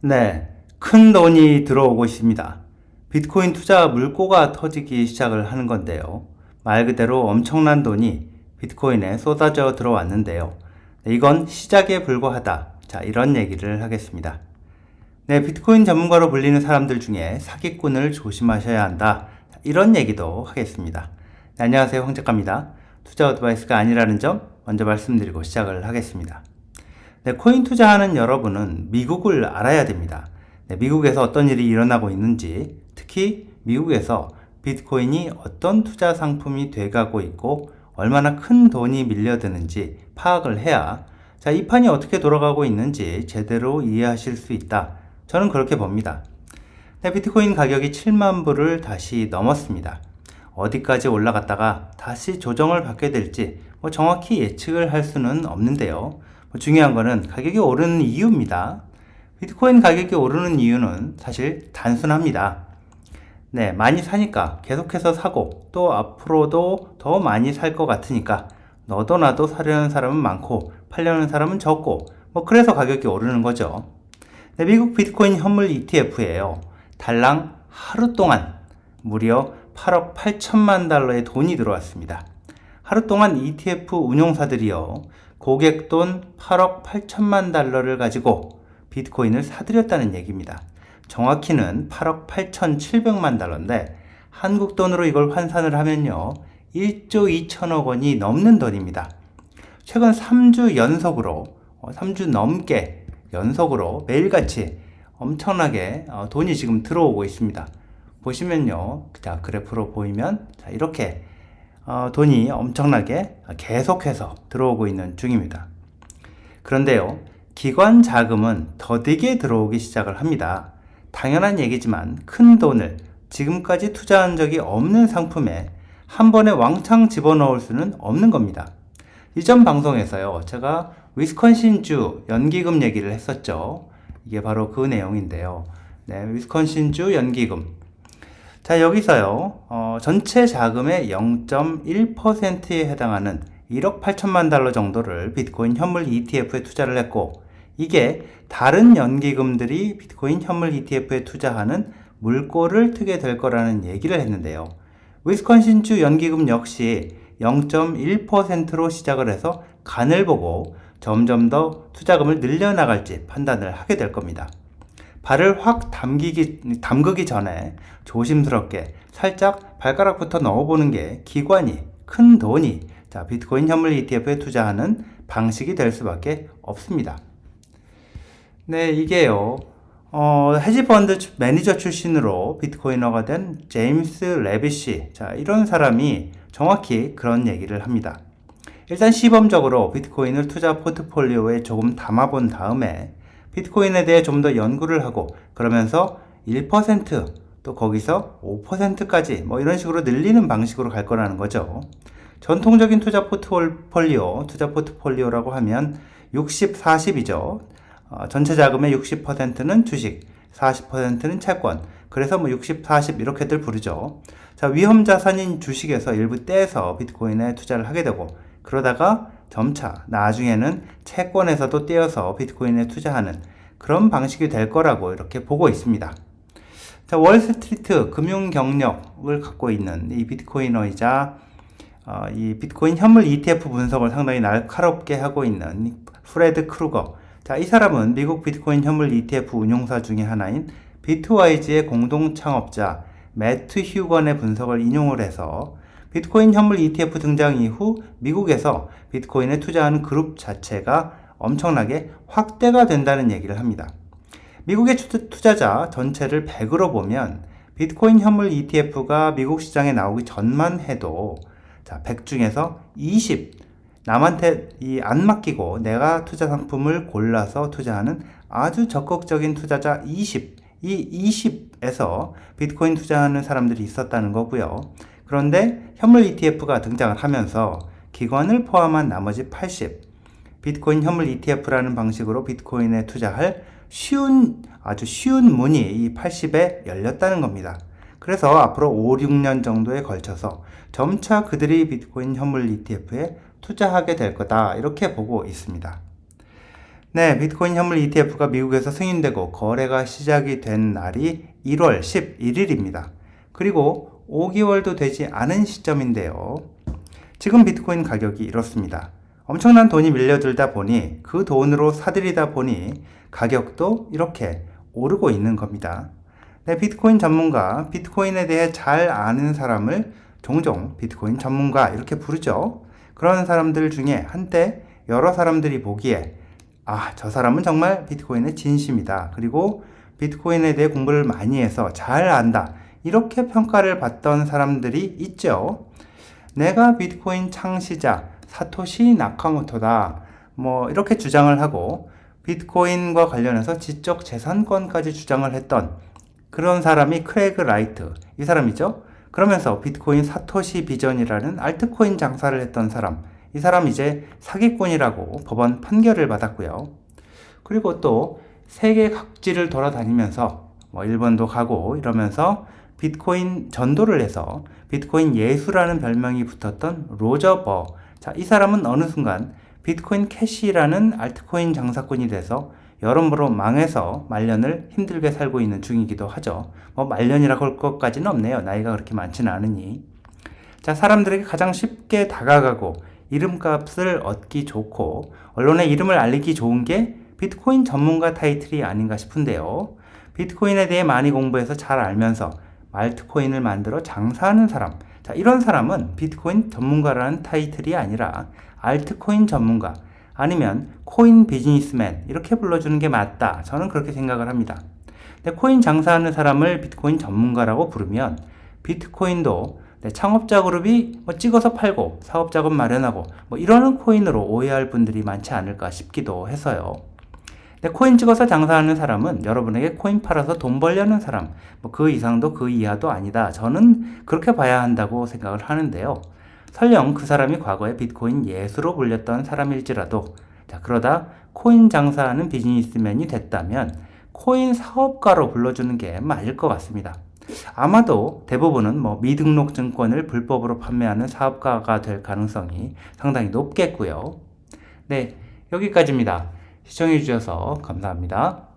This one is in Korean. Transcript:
네, 큰 돈이 들어오고 있습니다. 비트코인 투자 물꼬가 터지기 시작을 하는 건데요. 말 그대로 엄청난 돈이 비트코인에 쏟아져 들어왔는데요. 네, 이건 시작에 불과하다. 자, 이런 얘기를 하겠습니다. 네, 비트코인 전문가로 불리는 사람들 중에 사기꾼을 조심하셔야 한다. 자, 이런 얘기도 하겠습니다. 네, 안녕하세요, 황 작가입니다. 투자 어드바이스가 아니라는 점 먼저 말씀드리고 시작을 하겠습니다. 네, 코인 투자하는 여러분은 미국을 알아야 됩니다. 네, 미국에서 어떤 일이 일어나고 있는지, 특히 미국에서 비트코인이 어떤 투자 상품이 돼가고 있고 얼마나 큰 돈이 밀려드는지 파악을 해야 자, 이 판이 어떻게 돌아가고 있는지 제대로 이해하실 수 있다. 저는 그렇게 봅니다. 네, 비트코인 가격이 7만 불을 다시 넘었습니다. 어디까지 올라갔다가 다시 조정을 받게 될지 정확히 예측을 할 수는 없는데요. 중요한 거는 가격이 오르는 이유입니다. 비트코인 가격이 오르는 이유는 사실 단순합니다. 네, 많이 사니까 계속해서 사고 또 앞으로도 더 많이 살 것 같으니까 너도 나도 사려는 사람은 많고 팔려는 사람은 적고 그래서 가격이 오르는 거죠. 네, 미국 비트코인 현물 ETF예요. 달랑 하루 동안 무려 8억 8천만 달러의 돈이 들어왔습니다. 하루 동안 ETF 운용사들이요, 고객 돈 8억 8천만 달러를 가지고 비트코인을 사들였다는 얘기입니다. 정확히는 8억 8,700만 달러인데 한국 돈으로 이걸 환산을 하면요 1조 2천억 원이 넘는 돈입니다. 최근 3주 연속으로 3주 넘게 연속으로 매일같이 엄청나게 돈이 지금 들어오고 있습니다. 보시면요, 자, 그래프로 보이면 자, 이렇게 돈이 엄청나게 계속해서 들어오고 있는 중입니다. 그런데요, 기관 자금은 더디게 들어오기 시작을 합니다. 당연한 얘기지만 큰 돈을 지금까지 투자한 적이 없는 상품에 한 번에 왕창 집어넣을 수는 없는 겁니다. 이전 방송에서요, 제가 위스콘신주 연기금 얘기를 했었죠. 이게 바로 그 내용인데요. 네, 위스콘신주 연기금. 자, 여기서요, 전체 자금의 0.1%에 해당하는 1억 8천만 달러 정도를 비트코인 현물 ETF에 투자를 했고, 이게 다른 연기금들이 비트코인 현물 ETF에 투자하는 물꼬를 트게 될 거라는 얘기를 했는데요. 위스콘신주 연기금 역시 0.1%로 시작을 해서 간을 보고 점점 더 투자금을 늘려나갈지 판단을 하게 될 겁니다. 발을 확 담그기 전에 조심스럽게 살짝 발가락부터 넣어보는 게 기관이, 큰 돈이 자, 비트코인 현물 ETF에 투자하는 방식이 될 수밖에 없습니다. 네, 이게요, 헤지펀드 매니저 출신으로 비트코이너가 된 제임스 레빗이, 자, 이런 사람이 정확히 그런 얘기를 합니다. 일단 시범적으로 비트코인을 투자 포트폴리오에 조금 담아본 다음에 비트코인에 대해 좀 더 연구를 하고 그러면서 1%또 거기서 5%까지 이런 식으로 늘리는 방식으로 갈 거라는 거죠. 전통적인 투자 포트폴리오라고 하면 60, 40이죠. 전체 자금의 60%는 주식, 40%는 채권. 그래서 60, 40 이렇게들 부르죠. 자, 위험 자산인 주식에서 일부 떼서 비트코인에 투자를 하게 되고 그러다가 점차 나중에는 채권에서도 떼어서 비트코인에 투자하는 그런 방식이 될 거라고 이렇게 보고 있습니다. 자, 월스트리트 금융 경력을 갖고 있는 이 비트코이너이자 이 비트코인 현물 ETF 분석을 상당히 날카롭게 하고 있는 프레드 크루거. 자, 이 사람은 미국 비트코인 현물 ETF 운용사 중에 하나인 비트와이즈의 공동 창업자 매트 휴건의 분석을 인용을 해서 비트코인 현물 ETF 등장 이후 미국에서 비트코인에 투자하는 그룹 자체가 엄청나게 확대가 된다는 얘기를 합니다. 미국의 투자자 전체를 100으로 보면 비트코인 현물 ETF가 미국 시장에 나오기 전만 해도 자, 100 중에서 20, 남한테 안 맡기고 내가 투자 상품을 골라서 투자하는 아주 적극적인 투자자 20, 이 20에서 비트코인 투자하는 사람들이 있었다는 거고요. 그런데 현물 ETF가 등장을 하면서 기관을 포함한 나머지 80, 비트코인 현물 ETF라는 방식으로 비트코인에 투자할 아주 쉬운 문이 이 80에 열렸다는 겁니다. 그래서 앞으로 5, 6년 정도에 걸쳐서 점차 그들이 비트코인 현물 ETF에 투자하게 될 거다 이렇게 보고 있습니다. 네, 비트코인 현물 ETF가 미국에서 승인되고 거래가 시작이 된 날이 1월 11일입니다. 그리고 5개월도 되지 않은 시점인데요. 지금 비트코인 가격이 이렇습니다. 엄청난 돈이 밀려들다 보니 그 돈으로 사들이다 보니 가격도 이렇게 오르고 있는 겁니다. 네, 비트코인 전문가, 비트코인에 대해 잘 아는 사람을 종종 비트코인 전문가 이렇게 부르죠. 그런 사람들 중에 한때 여러 사람들이 보기에 저 사람은 정말 비트코인의 진심이다. 그리고 비트코인에 대해 공부를 많이 해서 잘 안다. 이렇게 평가를 받던 사람들이 있죠. 내가 비트코인 창시자 사토시 나카모토다. 이렇게 주장을 하고 비트코인과 관련해서 지적 재산권까지 주장을 했던 그런 사람이 크레이그 라이트. 이 사람이죠. 그러면서 비트코인 사토시 비전이라는 알트코인 장사를 했던 사람. 이 사람 이제 사기꾼이라고 법원 판결을 받았고요. 그리고 또 세계 각지를 돌아다니면서 일본도 가고 이러면서 비트코인 전도를 해서 비트코인 예수라는 별명이 붙었던 로저 버. 자, 이 사람은 어느 순간 비트코인 캐시라는 알트코인 장사꾼이 돼서 여러모로 망해서 말년을 힘들게 살고 있는 중이기도 하죠. 말년이라고 할 것까지는 없네요. 나이가 그렇게 많지는 않으니. 자, 사람들에게 가장 쉽게 다가가고 이름값을 얻기 좋고 언론에 이름을 알리기 좋은 게 비트코인 전문가 타이틀이 아닌가 싶은데요. 비트코인에 대해 많이 공부해서 잘 알면서 알트코인을 만들어 장사하는 사람. 자, 이런 사람은 비트코인 전문가라는 타이틀이 아니라 알트코인 전문가 아니면 코인 비즈니스맨 이렇게 불러주는 게 맞다. 저는 그렇게 생각을 합니다. 근데 코인 장사하는 사람을 비트코인 전문가라고 부르면 비트코인도 창업자 그룹이 찍어서 팔고 사업자금 마련하고 이러는 코인으로 오해할 분들이 많지 않을까 싶기도 해서요. 근데 코인 찍어서 장사하는 사람은 여러분에게 코인 팔아서 돈 벌려는 사람, 그 이상도 그 이하도 아니다. 저는 그렇게 봐야 한다고 생각을 하는데요. 설령 그 사람이 과거에 비트코인 예수로 불렸던 사람일지라도 그러다 코인 장사하는 비즈니스맨이 됐다면 코인 사업가로 불러주는 게 맞을 것 같습니다. 아마도 대부분은 미등록 증권을 불법으로 판매하는 사업가가 될 가능성이 상당히 높겠고요. 네, 여기까지입니다. 시청해 주셔서 감사합니다.